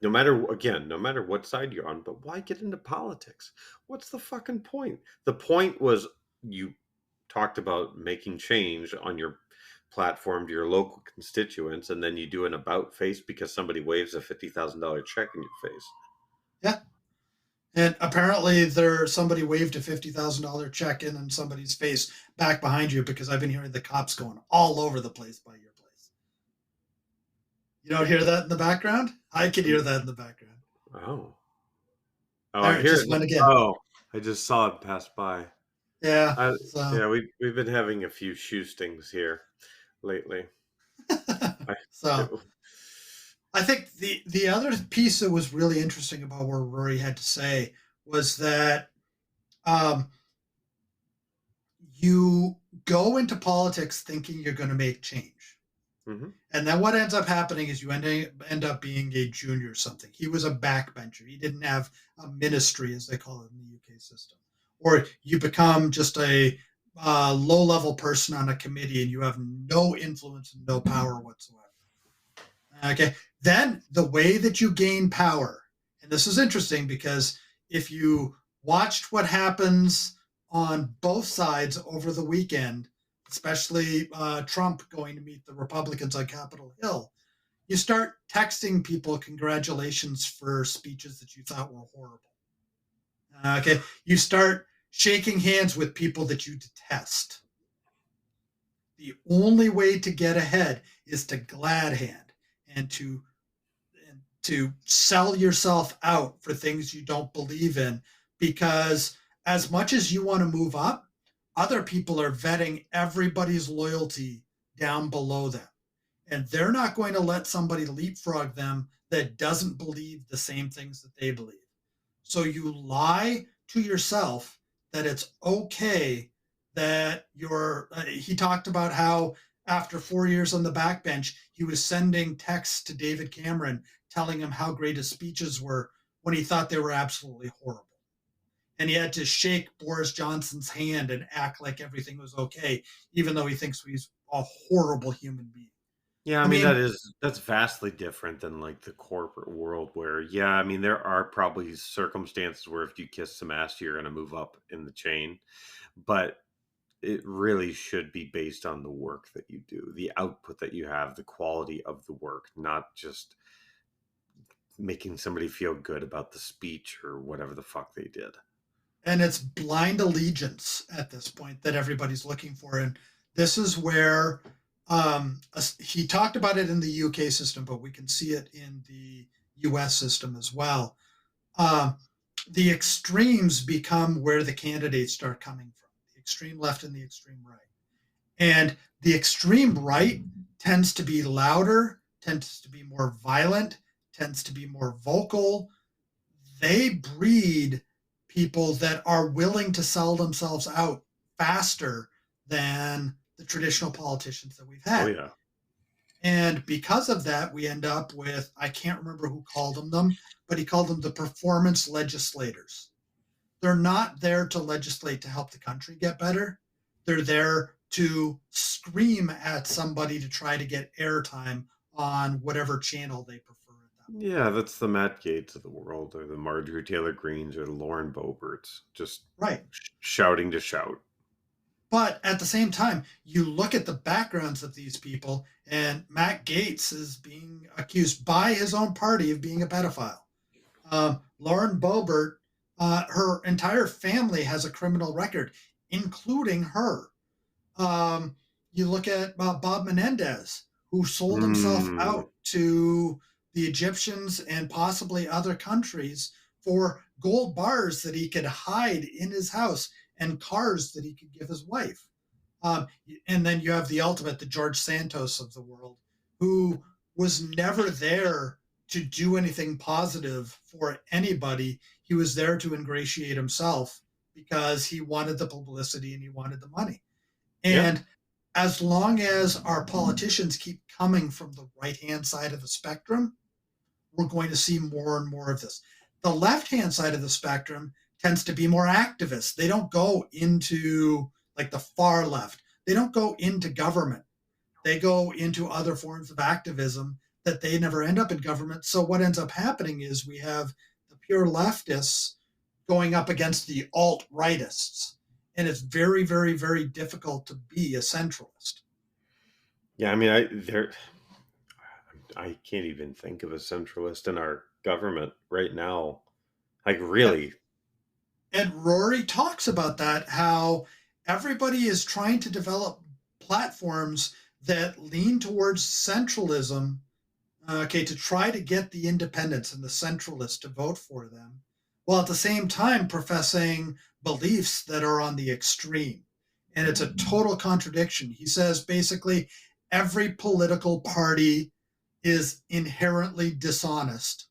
no matter what side you're on, but why get into politics? What's the fucking point? The point was, you talked about making change on your platform to your local constituents, and then you do an about face because somebody waves a $50,000 check in your face. Yeah. And apparently somebody waved a $50,000 check in somebody's face back behind you, because I've been hearing the cops going all over the place by your place. You don't hear that in the background? I can hear that in the background. Oh, I hear it again. Oh, I just saw it pass by. Yeah. Yeah, we've been having a few shootings here lately. So I think the other piece that was really interesting about what Rory had to say was that you go into politics thinking you're going to make change. Mm-hmm. And then what ends up happening is you end up being a junior or something. He was a backbencher. He didn't have a ministry, as they call it in the UK system. Or you become just a low-level person on a committee and you have no influence and no power whatsoever. Okay. Then the way that you gain power And this is interesting because if you watched what happens on both sides over the weekend, especially Trump going to meet the Republicans on Capitol Hill, you start texting people congratulations for speeches that you thought were horrible. Okay. You start shaking hands with people that you detest. The only way to get ahead is to glad hand and to sell yourself out for things you don't believe in, because as much as you want to move up, other people are vetting everybody's loyalty down below them, and they're not going to let somebody leapfrog them that doesn't believe the same things that they believe. So you lie to yourself that it's okay that he talked about how after 4 years on the backbench, he was sending texts to David Cameron telling him how great his speeches were when he thought they were absolutely horrible. And he had to shake Boris Johnson's hand and act like everything was okay, even though he thinks he's a horrible human being. Yeah, I I mean mean, that's vastly different than like the corporate world where yeah, I mean there are probably circumstances where if you kiss some ass you're going to move up in the chain, but it really should be based on the work that you do, the output that you have, the quality of the work, not just making somebody feel good about the speech or whatever the fuck they did. and it's blind allegiance at this point that everybody's looking for. And this is where he talked about it in the UK system, but we can see it in the US system as well. Um, the extremes become where the candidates start coming from, the extreme left and the extreme right. And the extreme right tends to be louder, tends to be more violent, tends to be more vocal. They breed people that are willing to sell themselves out faster than the traditional politicians that we've Oh had. yeah. And because of that, we end up with, I can't remember who called them, but he called them the performance legislators. They're not there to legislate to help the country get better. They're there to scream at somebody to try to get airtime on whatever channel they prefer at that point. Yeah, that's the Matt Gates of the world or the Marjorie Taylor Greens or the Lauren Boeberts just Right. shouting to shout. But at the same time, you look at the backgrounds of these people, and Matt Gaetz is being accused by his own party of being a pedophile. Lauren Boebert, her entire family has a criminal record, including her. Um, you look at Bob Menendez, who sold himself Mm. out to the Egyptians and possibly other countries for gold bars that he could hide in his house and cars that he could give his wife. Um, and then you have the ultimate, the George Santos of the world, who was never there to do anything positive for anybody. He was there to ingratiate himself because he wanted the publicity and he wanted the money. Yeah. And as long as our politicians keep coming from the right hand side of the spectrum, we're going to see more and more of this. The left hand side of the spectrum tends to be more activist. They don't go into like the far left, they don't go into government. They go into other forms of activism that they never end up in government. So what ends up happening is we have the pure leftists going up against the alt rightists. And it's very, very, very difficult to be a centralist. Yeah, I mean I can't even think of a centralist in our government right now. Like Yeah. really. And Rory talks about that, how everybody is trying to develop platforms that lean towards centralism, okay, to try to get the independents and the centralists to vote for them, while at the same time professing beliefs that are on the extreme. And it's a total contradiction. He says basically every political party is inherently dishonest,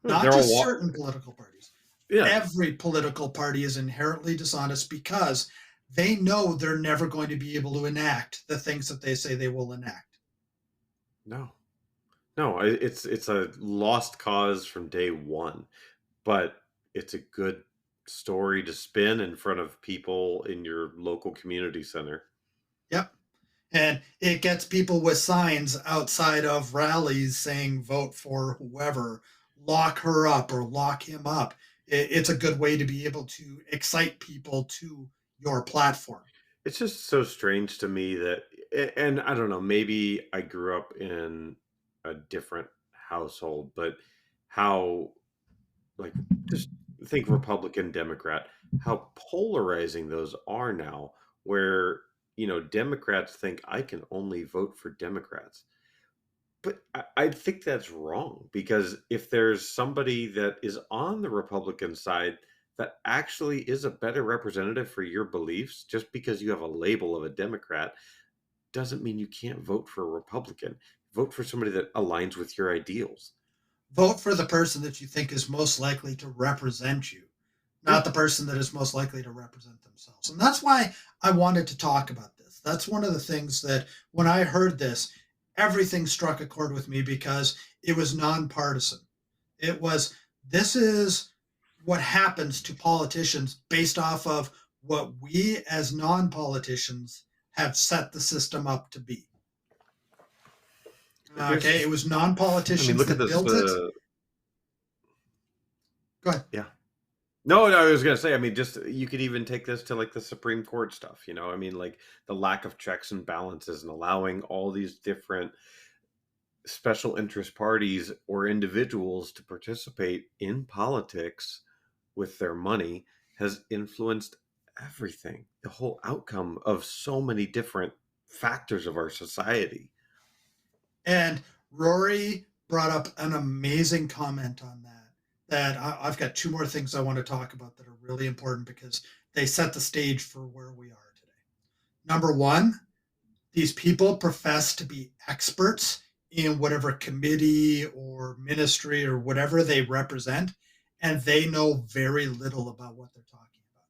not They're all just certain political parties. yeah. Every political party is inherently dishonest because they know they're never going to be able to enact the things that they say they will enact. No. No, it's a lost cause from day one, but it's a good story to spin in front of people in your local community center. Yep. And it gets people with signs outside of rallies saying vote for whoever, lock her up or lock him up. It's a good way to be able to excite people to your platform. It's just so strange to me that, and I don't know, maybe I grew up in a different household, but how, like, just think Republican, Democrat, how polarizing those are now, where, Democrats think I can only vote for Democrats. But I think that's wrong, because if there's somebody that is on the Republican side that actually is a better representative for your beliefs, just because you have a label of a Democrat, doesn't mean you can't vote for a Republican. Vote for somebody that aligns with your ideals. Vote for the person that you think is most likely to represent you, Yeah. not the person that is most likely to represent themselves. And that's why I wanted to talk about this. That's one of the things that when I heard this, everything struck a chord with me because it was nonpartisan. It was, this is what happens to politicians based off of what we as non politicians have set the system up to be. Okay, Here's, it was I mean, non-politicians look at that this. built it. Go ahead. Yeah. No, no, I was gonna say, I mean, just you could even take this to like the Supreme Court stuff, I mean, like the lack of checks and balances and allowing all these different special interest parties or individuals to participate in politics with their money has influenced everything, the whole outcome of so many different factors of our society. And Rory brought up an amazing comment on that. I've got two more things I want to talk about that are really important because they set the stage for where we are today. Number one, these people profess to be experts in whatever committee or ministry or whatever they represent, and they know very little about what they're talking about.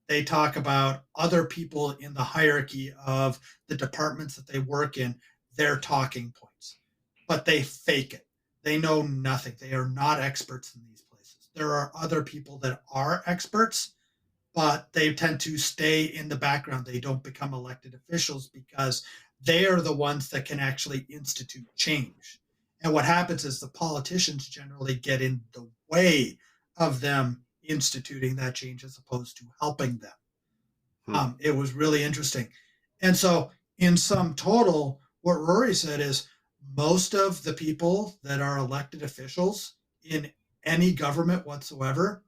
They talk about other people in the hierarchy of the departments that they work in, their talking points, but they fake it. They know nothing. They are not experts in these places. There are other people that are experts, but they tend to stay in the background. They don't become elected officials because they are the ones that can actually institute change. And what happens is the politicians generally get in the way of them instituting that change as opposed to helping them. Hmm. It was really interesting. And so, in sum total, what Rory said is most of the people that are elected officials in any government whatsoever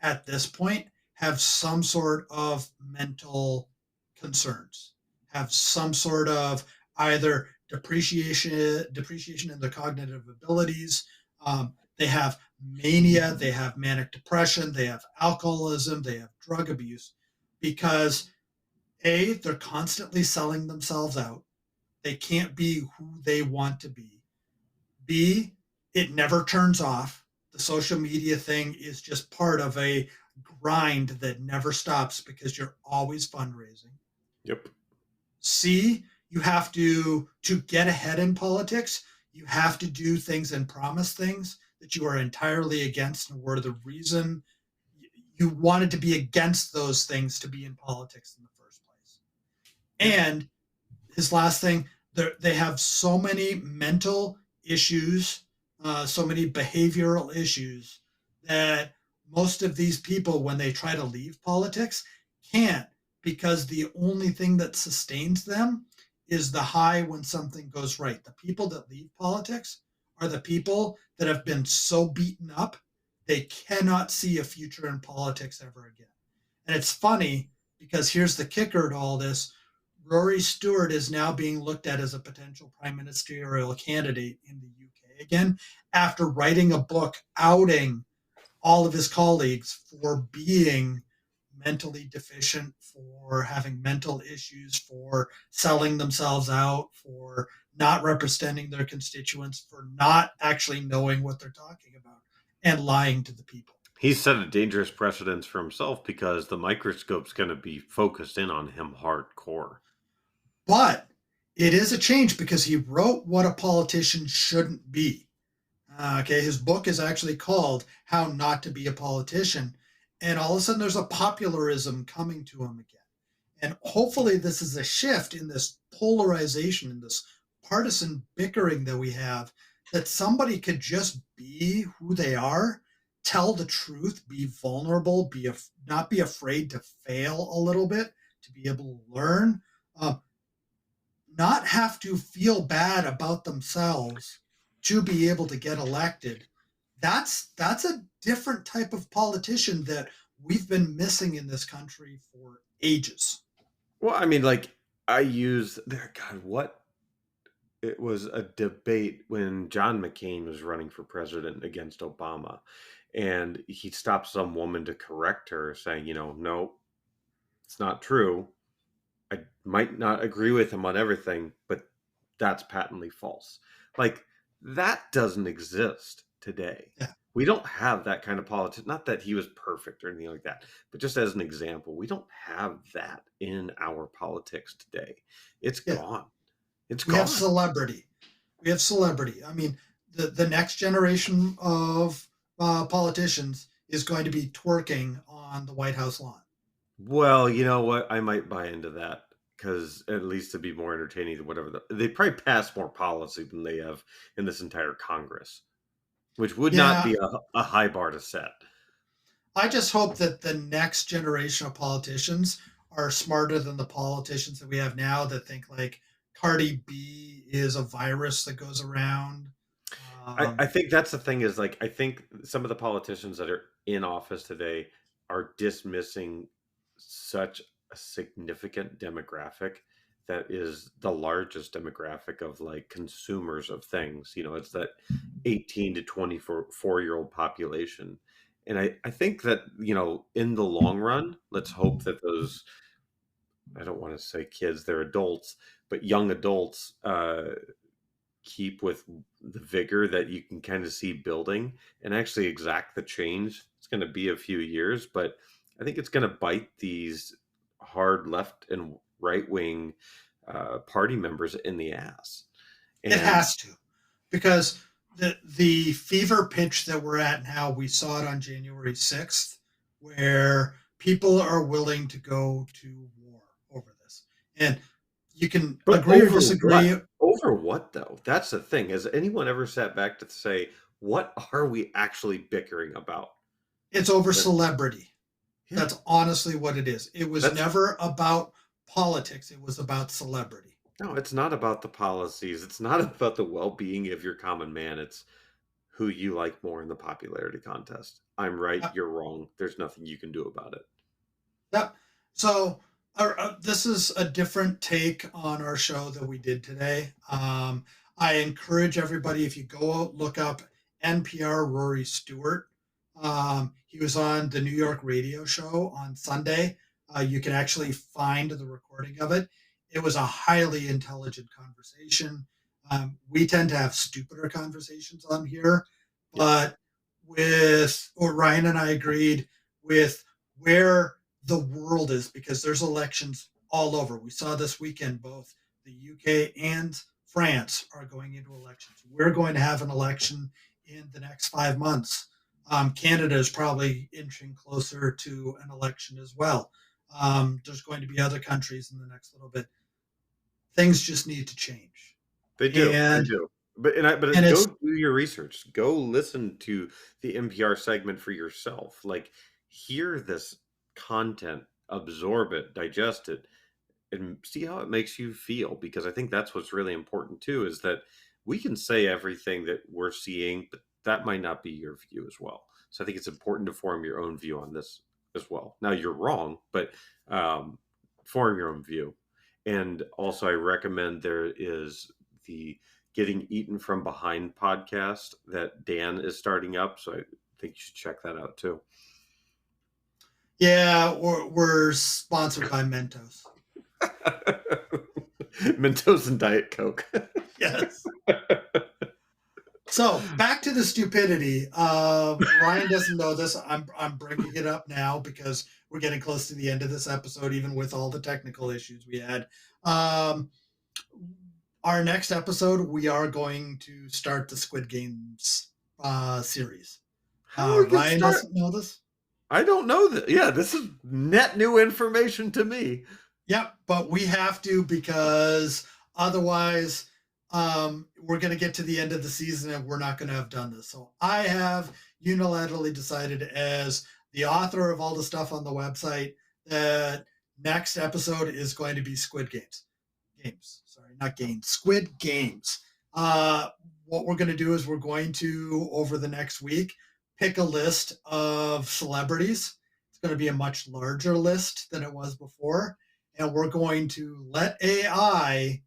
at this point have some sort of mental concerns, have some sort of either depreciation in their cognitive abilities. They have mania, they have manic depression, they have alcoholism, they have drug abuse because A, they're constantly selling themselves out. They can't be who they want to be. B, it never turns off. The social media thing is just part of a grind that never stops because you're always fundraising. Yep. C, you have to get ahead in politics, you have to do things and promise things that you are entirely against and were the reason you wanted to be against those things to be in politics in the first place. Yeah. And his last thing, they have so many mental issues, so many behavioral issues that most of these people, when they try to leave politics, can't because the only thing that sustains them is the high when something goes right. The people that leave politics are the people that have been so beaten up they cannot see a future in politics ever again. And it's funny because here's the kicker to all this. Rory Stewart is now being looked at as a potential prime ministerial candidate in the UK again after writing a book outing all of his colleagues for being mentally deficient, for having mental issues, for selling themselves out, for not representing their constituents, for not actually knowing what they're talking about and lying to the people. He's set a dangerous precedence for himself because the microscope's going to be focused in on him hardcore. But it is a change because he wrote what a politician shouldn't be. Okay, his book is actually called How Not to Be a Politician. And all of a sudden, there's a popularism coming to him again. And hopefully, this is a shift in this polarization, in this partisan bickering that we have, that somebody could just be who they are, tell the truth, be vulnerable, not be afraid to fail a little bit, to be able to learn, uh, not have to feel bad about themselves to be able to get elected. That's a different type of politician that we've been missing in this country for ages. Well, I mean, like I use there. God, what it was a debate when John McCain was running for president against Obama, and he stopped some woman to correct her, saying, no, it's not true. I might not agree with him on everything, but that's patently false. Like that doesn't exist today. Yeah, We don't have that kind of politics. Not that he was perfect or anything like that, but just as an example, we don't have that in our politics today. It's yeah. gone. It's We have gone. celebrity. We have celebrity. I mean, the next generation of politicians is going to be twerking on the White House lawn. Well, you know what? I might buy into that because at least to be more entertaining than whatever they probably pass more policy than they have in this entire Congress, which would not Yeah, be a high bar to set. I just hope that the next generation of politicians are smarter than the politicians that we have now that think like Cardi B is a virus that goes around. I think that's the thing is like I think some of the politicians that are in office today are dismissing such a significant demographic that is the largest demographic of like consumers of things. It's that 18 to 24-year-old population. And I think that, in the long run, let's hope that those, I don't want to say kids, they're adults, but young adults keep with the vigor that you can kind of see building and actually exact the change. It's going to be a few years, but I think it's going to bite these hard left and right wing party members in the ass. It And has to, because the fever pitch that we're at now, we saw it on January 6th, where people are willing to go to war over this. And you can but agree or disagree. over what though? That's the thing. Has anyone ever sat back to say, what are we actually bickering about? It's over That, celebrity. yeah, That's honestly what it is. It was that's never about politics, it was about celebrity. no, it's not about the policies. It's not about the well-being of your common man. It's who you like more in the popularity contest. I'm right, Yep. you're wrong. There's nothing you can do about it. Yep. So this is a different take on our show that we did today. I encourage everybody, if you go out, look up NPR Rory Stewart. He was on the New York radio show on Sunday. You can actually find the recording of it. It was a highly intelligent conversation. We tend to have stupider conversations on here, Yeah. but or Ryan and I agreed with where the world is, because there's elections all over. We saw this weekend both the UK and France are going into elections. We're going to have an election in the next 5 months. Canada is probably inching closer to an election as well. There's going to be other countries in the next little bit. Things just need to change, They do. They and do. But and go it's do your research. Go listen to the NPR segment for yourself. Like hear this content, absorb it, digest it, and see how it makes you feel because I think that's what's really important too is that we can say everything that we're seeing, but that might not be your view as well. So I think it's important to form your own view on this as well. Now you're wrong, but um, form your own view. And also, I recommend there is the Getting Eaten from Behind podcast that Dan is starting up. So I think you should check that out too. yeah, we're sponsored by Mentos. Mentos and Diet Coke. Yes. So back to the stupidity. Ryan doesn't know this. I'm bringing it up now because we're getting close to the end of this episode, even with all the technical issues we had. Um, our next episode, we are going to start the Squid Games series. How are we going to Ryan start? doesn't know this. I don't know that. Yeah, this is net new information to me. Yep, but we have to, because otherwise we're going to get to the end of the season and we're not going to have done this. So I have unilaterally decided, as the author of all the stuff on the website, that next episode is going to be Squid Games. Sorry, not games. Squid Games. What we're going to do is we're going to, over the next week, pick a list of celebrities. It's going to be a much larger list than it was before. And we're going to let AI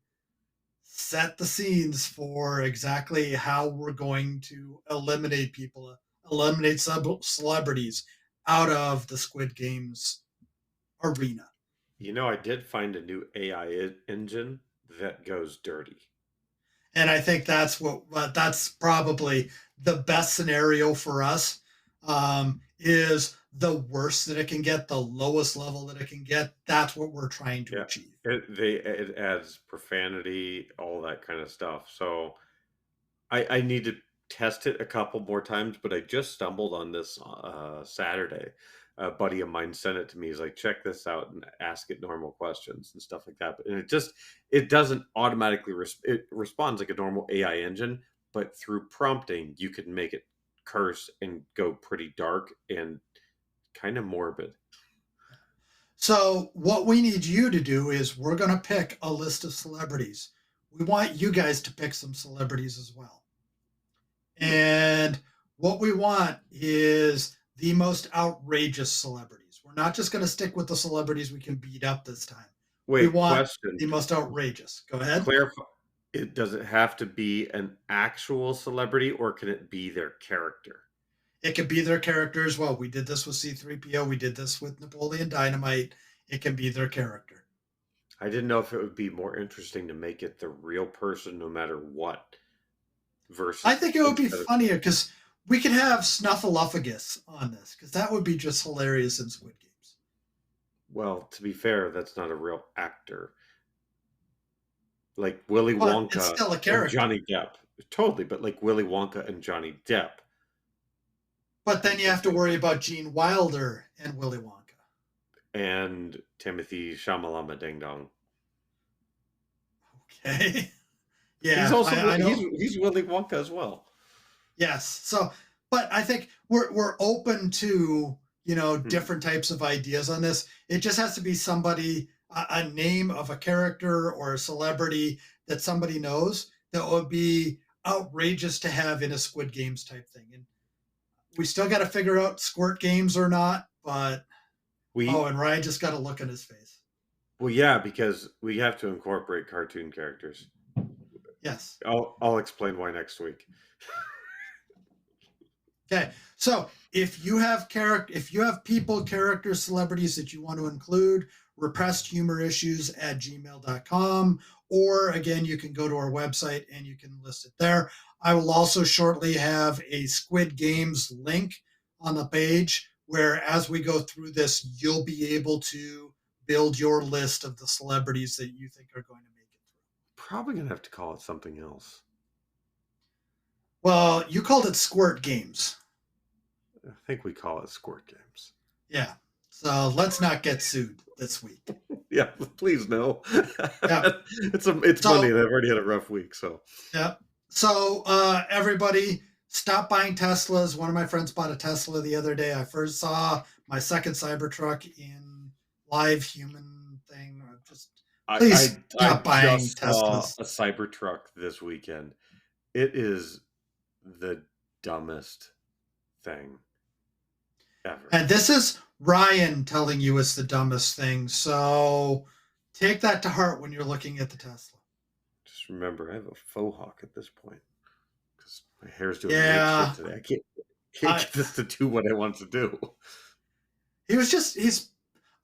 set the scenes for exactly how we're going to eliminate people, eliminate celebrities out of the Squid Games arena. I did find a new AI engine that goes dirty. And I think that's probably the best scenario for us. Is the worst that it can get, the lowest level that it can get. That's what we're trying to achieve. It adds profanity, all that kind of stuff. So I need to test it a couple more times, but I just stumbled on this Saturday. A buddy of mine sent it to me. He's like, check this out and ask it normal questions and stuff like that. And it doesn't automatically it responds like a normal AI engine, but through prompting, you can make it curse and go pretty dark and kind of morbid. So what we need you to do is we're going to pick a list of celebrities. We want you guys to pick some celebrities as well. And what we want is the most outrageous celebrities. We're not just going to stick with the celebrities we can beat up this time. We want question. The most outrageous. Go ahead. Clarify. Does it have to be an actual celebrity, or can it be their character? It could be their character as well. We did this with C-3PO. We did this with Napoleon Dynamite. It can be their character. I didn't know if it would be more interesting to make it the real person no matter what. Versus, I think it would be funnier because we could have Snuffleupagus on this, because that would be just hilarious in Squid Games. Well, to be fair, that's not a real actor. Like Willy Wonka it's still a character. And Johnny Depp. Totally, but like Willy Wonka and Johnny Depp. But then you have to worry about Gene Wilder and Willy Wonka. And Timothy Shamalama Ding Dong. Okay. Yeah. He's also he's Willy Wonka as well. Yes. So, but I think we're open to, different types of ideas on this. It just has to be somebody, a name of a character or a celebrity that somebody knows that would be outrageous to have in a Squid Games type thing. And we still got to figure out Squirt Games or not, but and Ryan just got a look on his face. Well, yeah, because we have to incorporate cartoon characters. Yes. I'll explain why next week. Okay. So if you have people, characters, celebrities that you want to include, repressedhumorissues@gmail.com, or again, you can go to our website and you can list it there. I will also shortly have a Squid Games link on the page where, as we go through this, you'll be able to build your list of the celebrities that you think are going to make it through. Probably going to have to call it something else. Well, you called it Squirt Games. I think we call it Squirt Games. Yeah. So let's not get sued this week. Yeah, please no. Yeah. It's Monday and I've already had a rough week. So yeah. So everybody, stop buying Teslas. One of my friends bought a Tesla the other day. I first saw my second Cybertruck in live human thing. Please stop buying Teslas. Saw a Cybertruck this weekend. It is the dumbest thing ever. And this is Ryan telling you it's the dumbest thing. So take that to heart when you're looking at the Tesla. Just remember, I have a faux hawk at this point because my hair's doing weird shit today. I can't get this to do what I want to do.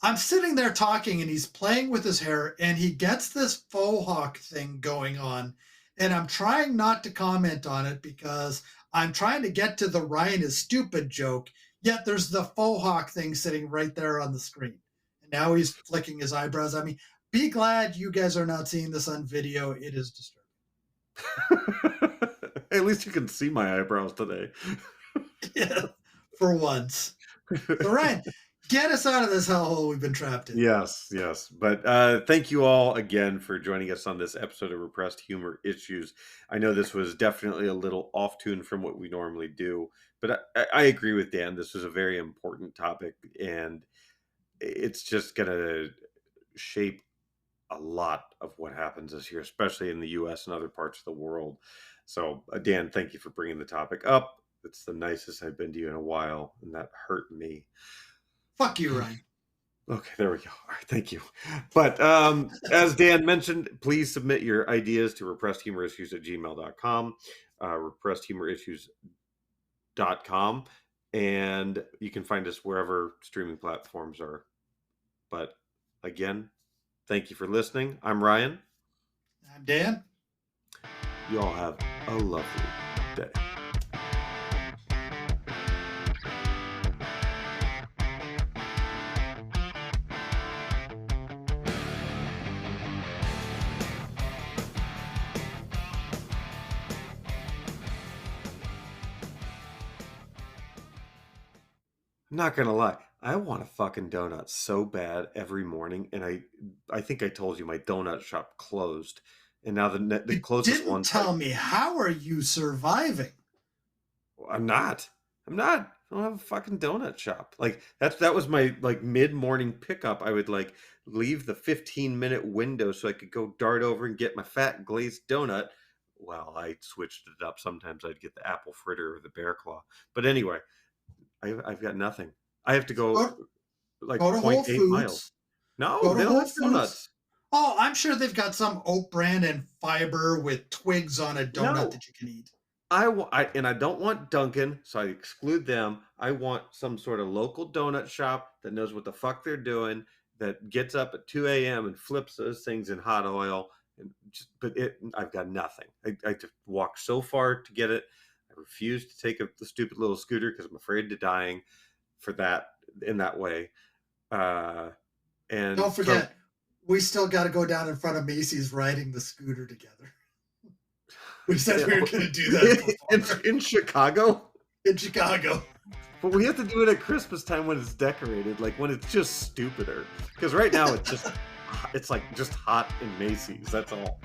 I'm sitting there talking and he's playing with his hair and he gets this faux hawk thing going on. And I'm trying not to comment on it because I'm trying to get to the Ryan is stupid joke. Yet there's the faux hawk thing sitting right there on the screen. And now he's flicking his eyebrows at me. Be glad you guys are not seeing this on video. It is disturbing. At least you can see my eyebrows today. Yeah, for once. So Ryan, Get us out of this hellhole we've been trapped in. Yes, yes. But thank you all again for joining us on this episode of Repressed Humor Issues. I know this was definitely a little off tune from what we normally do, but I agree with Dan. This was a very important topic, and it's just going to shape a lot of what happens this year, especially in the U.S. and other parts of the world. So, Dan, thank you for bringing the topic up. It's the nicest I've been to you in a while, and that hurt me. Fuck you, Ryan. Okay, there we go. All right, thank you. But as Dan mentioned, please submit your ideas to repressedhumorissues@gmail.com, repressedhumorissues.com, and you can find us wherever streaming platforms are. But again, thank you for listening. I'm Ryan. I'm Dan. You all have a lovely day. I'm not gonna lie, I want a fucking donut so bad every morning, and I think I told you my donut shop closed, and now the closest one. Didn't tell me. How are you surviving? I'm not. I don't have a fucking donut shop. Like that was my like mid-morning pickup. I would like leave the 15-minute window so I could go dart over and get my fat glazed donut. Well, I switched it up. Sometimes I'd get the apple fritter or the bear claw. But anyway, I've got nothing. I have to go like go to Whole 0.8 miles. Foods. No, they don't have donuts. Oh, I'm sure they've got some oat bran and fiber with twigs on a donut that you can eat. And I don't want Dunkin', so I exclude them. I want some sort of local donut shop that knows what the fuck they're doing, that gets up at 2 a.m. and flips those things in hot oil. I've got nothing. I have to walk so far to get it. I refuse to take the stupid little scooter because I'm afraid of dying for that in that way. And don't forget, we still got to go down in front of Macy's riding the scooter together. We said we were going to do that in Chicago. In Chicago. But we have to do it at Christmas time when it's decorated, like when it's just stupider. Because right now it's like just hot in Macy's. That's all.